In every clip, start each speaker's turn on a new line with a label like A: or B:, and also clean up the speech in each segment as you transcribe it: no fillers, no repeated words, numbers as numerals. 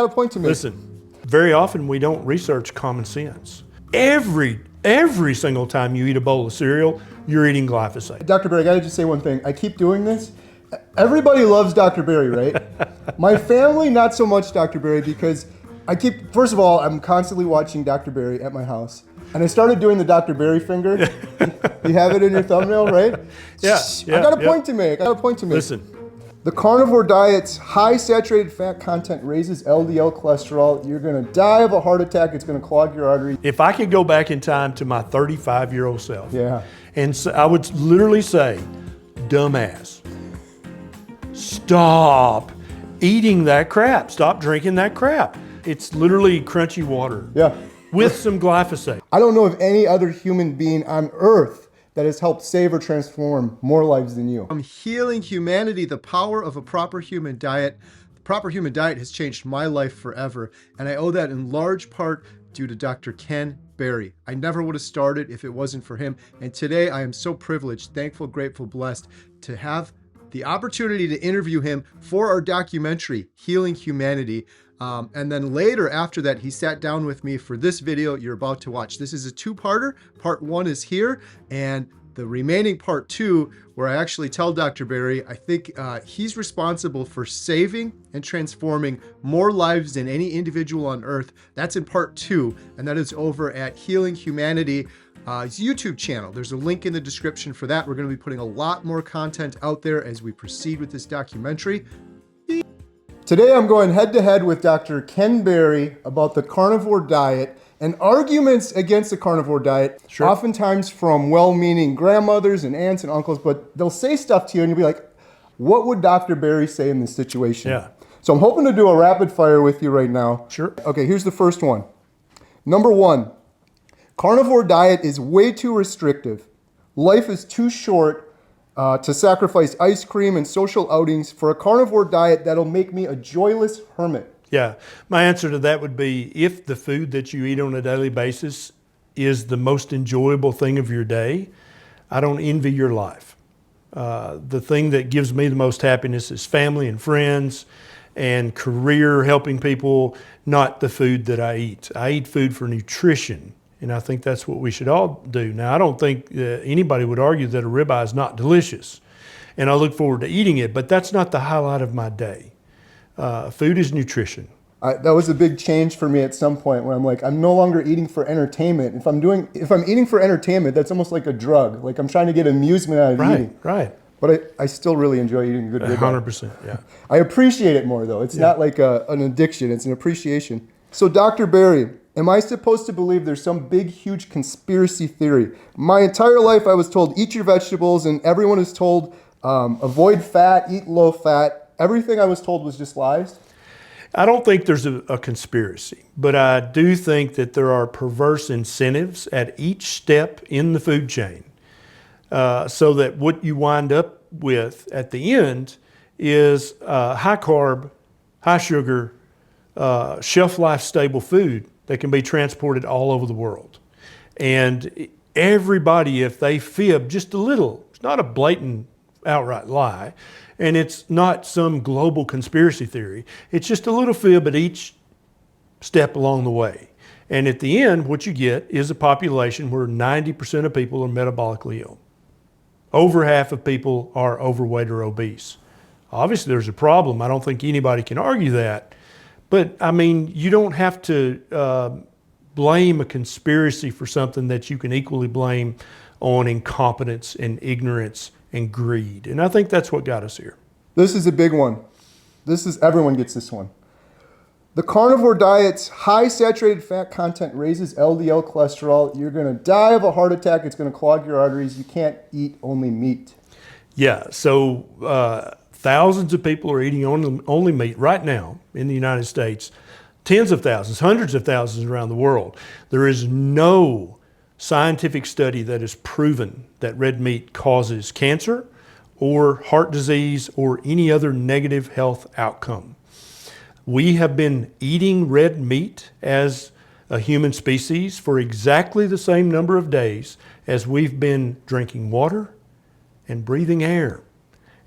A: got a point to make.
B: Listen, very often we don't research common sense. Every single time you eat a bowl of cereal, you're eating glyphosate.
A: Dr. Berry, I gotta just say one thing. I keep doing this. Everybody loves Dr. Berry, right? My family, not so much Dr. Berry, because first of all, I'm constantly watching Dr. Berry at my house. And I started doing the Dr. Berry finger. You have it in your thumbnail, right?
B: Yeah.
A: I got a point to make.
B: Listen.
A: The carnivore diet's high saturated fat content raises LDL cholesterol. You're gonna die of a heart attack. It's gonna clog your arteries.
B: If I could go back in time to my 35-year-old self,
A: Yeah.
B: and so I would literally say, dumbass, stop eating that crap. Stop drinking that crap. It's literally crunchy water.
A: Yeah.
B: With some glyphosate.
A: I don't know of any other human being on earth that has helped save or transform more lives than you. I'm healing humanity, the power of a proper human diet. The proper human diet has changed my life forever, and I owe that in large part due to Dr. Ken Berry. I never would have started if it wasn't for him, and today I am so privileged, thankful, grateful, blessed to have the opportunity to interview him for our documentary, Healing Humanity. And then later after that, he sat down with me for this video you're about to watch. This is a two-parter. Part 1 is here, and the remaining part 2, where I actually tell Dr. Berry, I think he's responsible for saving and transforming more lives than any individual on earth. That's in part 2, and that is over at Healing Humanity. His YouTube channel. There's a link in the description for that. We're going to be putting a lot more content out there as we proceed with this documentary. Today I'm going head-to-head with Dr. Ken Berry about the carnivore diet and arguments against the carnivore diet,
B: Sure.
A: Oftentimes from well-meaning grandmothers and aunts and uncles, but they'll say stuff to you and you'll be like, what would Dr. Berry say in this situation?
B: Yeah.
A: So I'm hoping to do a rapid fire with you right now.
B: Sure.
A: Okay, here's the first one. Number 1, carnivore diet is way too restrictive. Life is too short to sacrifice ice cream and social outings for a carnivore diet that'll make me a joyless hermit.
B: Yeah, my answer to that would be, if the food that you eat on a daily basis is the most enjoyable thing of your day, I don't envy your life. The thing that gives me the most happiness is family and friends and career, helping people, not the food that I eat. I eat food for nutrition, and I think that's what we should all do. Now, I don't think anybody would argue that a ribeye is not delicious, and I look forward to eating it, but that's not the highlight of my day. Food is nutrition.
A: That was a big change for me at some point where I'm like, I'm no longer eating for entertainment. If I'm eating for entertainment, that's almost like a drug. Like I'm trying to get amusement out of eating.
B: Right.
A: But I still really enjoy eating a good ribeye.
B: 100%, yeah.
A: I appreciate it more though. It's not like an addiction, it's an appreciation. So Dr. Berry, am I supposed to believe there's some big, huge conspiracy theory? My entire life I was told, eat your vegetables, and everyone is told, avoid fat, eat low fat. Everything I was told was just lies?
B: I don't think there's a conspiracy, but I do think that there are perverse incentives at each step in the food chain, so that what you wind up with at the end is high carb, high sugar, shelf life stable food that can be transported all over the world. And everybody, if they fib just a little, it's not a blatant outright lie, and it's not some global conspiracy theory. It's just a little fib at each step along the way. And at the end, what you get is a population where 90% of people are metabolically ill. Over half of people are overweight or obese. Obviously, there's a problem. I don't think anybody can argue that. But I mean, you don't have to blame a conspiracy for something that you can equally blame on incompetence and ignorance and greed. And I think that's what got us here.
A: This is a big one. Everyone gets this one. The carnivore diet's high saturated fat content raises LDL cholesterol. You're gonna die of a heart attack. It's gonna clog your arteries. You can't eat only meat.
B: Yeah, so thousands of people are eating only meat right now in the United States. Tens of thousands, hundreds of thousands around the world. There is no scientific study that has proven that red meat causes cancer or heart disease or any other negative health outcome. We have been eating red meat as a human species for exactly the same number of days as we've been drinking water and breathing air.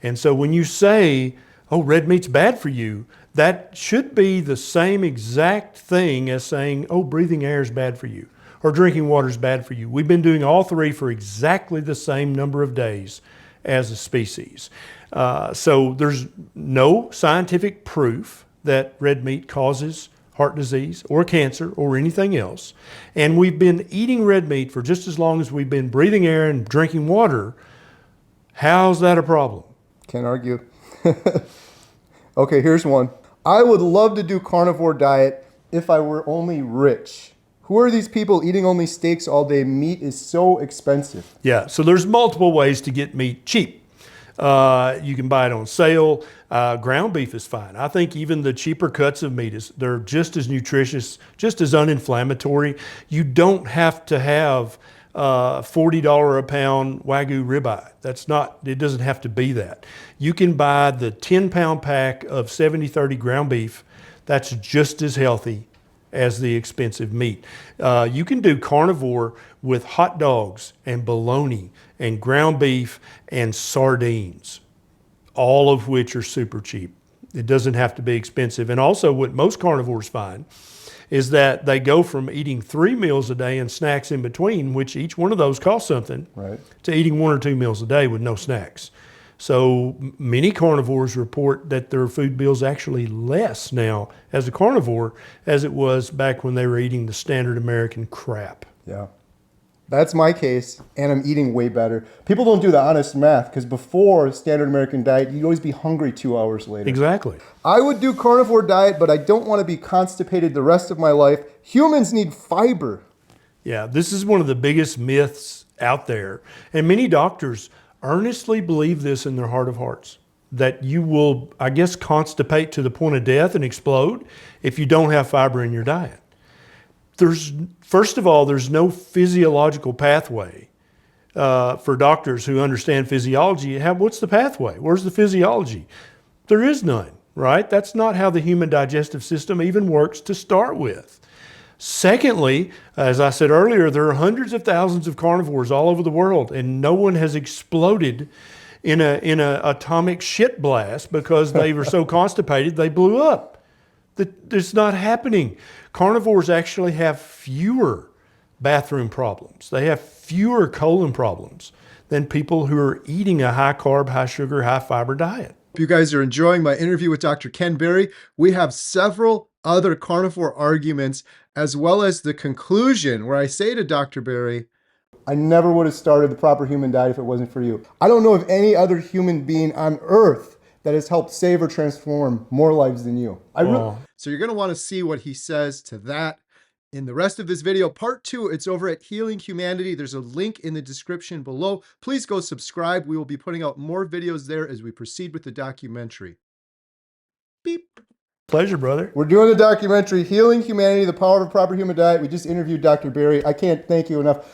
B: And so when you say, oh, red meat's bad for you, That should be the same exact thing as saying, oh, breathing air is bad for you or drinking water is bad for you. We've been doing all three for exactly the same number of days as a species. So there's no scientific proof that red meat causes heart disease or cancer or anything else. And we've been eating red meat for just as long as we've been breathing air and drinking water. How's that a problem?
A: Can't argue. Okay, here's one. I would love to do carnivore diet if I were only rich. Who are these people eating only steaks all day? Meat is so expensive.
B: Yeah, so there's multiple ways to get meat cheap. You can buy it on sale. Ground beef is fine. I think even the cheaper cuts of meat, they're just as nutritious, just as uninflammatory. You don't have to have $40 a pound Wagyu ribeye. It doesn't have to be that. You can buy the 10-pound pack of 70/30 ground beef. That's just as healthy as the expensive meat. You can do carnivore with hot dogs and bologna and ground beef and sardines, all of which are super cheap. It doesn't have to be expensive. And also what most carnivores find is that they go from eating 3 meals a day and snacks in between, which each one of those costs something,
A: right,
B: to eating 1 or 2 meals a day with no snacks. So many carnivores report that their food bill is actually less now as a carnivore as it was back when they were eating the standard American crap.
A: Yeah. That's my case, and I'm eating way better. People don't do the honest math, because before standard American diet, you'd always be hungry 2 hours later.
B: Exactly.
A: I would do carnivore diet, but I don't want to be constipated the rest of my life. Humans need fiber.
B: Yeah, this is one of the biggest myths out there. And many doctors earnestly believe this in their heart of hearts, that you will, I guess, constipate to the point of death and explode if you don't have fiber in your diet. First of all, there's no physiological pathway for doctors who understand physiology. What's the pathway? Where's the physiology? There is none, right? That's not how the human digestive system even works to start with. Secondly, as I said earlier, there are hundreds of thousands of carnivores all over the world, and no one has exploded in a atomic shit blast because they were so constipated they blew up. It's not happening. Carnivores actually have fewer bathroom problems. They have fewer colon problems than people who are eating a high carb, high sugar, high fiber diet.
A: If you guys are enjoying my interview with Dr. Ken Berry, we have several other carnivore arguments, as well as the conclusion where I say to Dr. Berry, I never would have started the proper human diet if it wasn't for you. I don't know of any other human being on earth that has helped save or transform more lives than you. So you're going to want to see what he says to that in the rest of this video. Part 2, it's over at Healing Humanity. There's a link in the description below. Please go subscribe. We will be putting out more videos there as we proceed with the documentary. Beep.
B: Pleasure, brother.
A: We're doing the documentary, Healing Humanity, The Power of a Proper Human Diet. We just interviewed Dr. Berry. I can't thank you enough.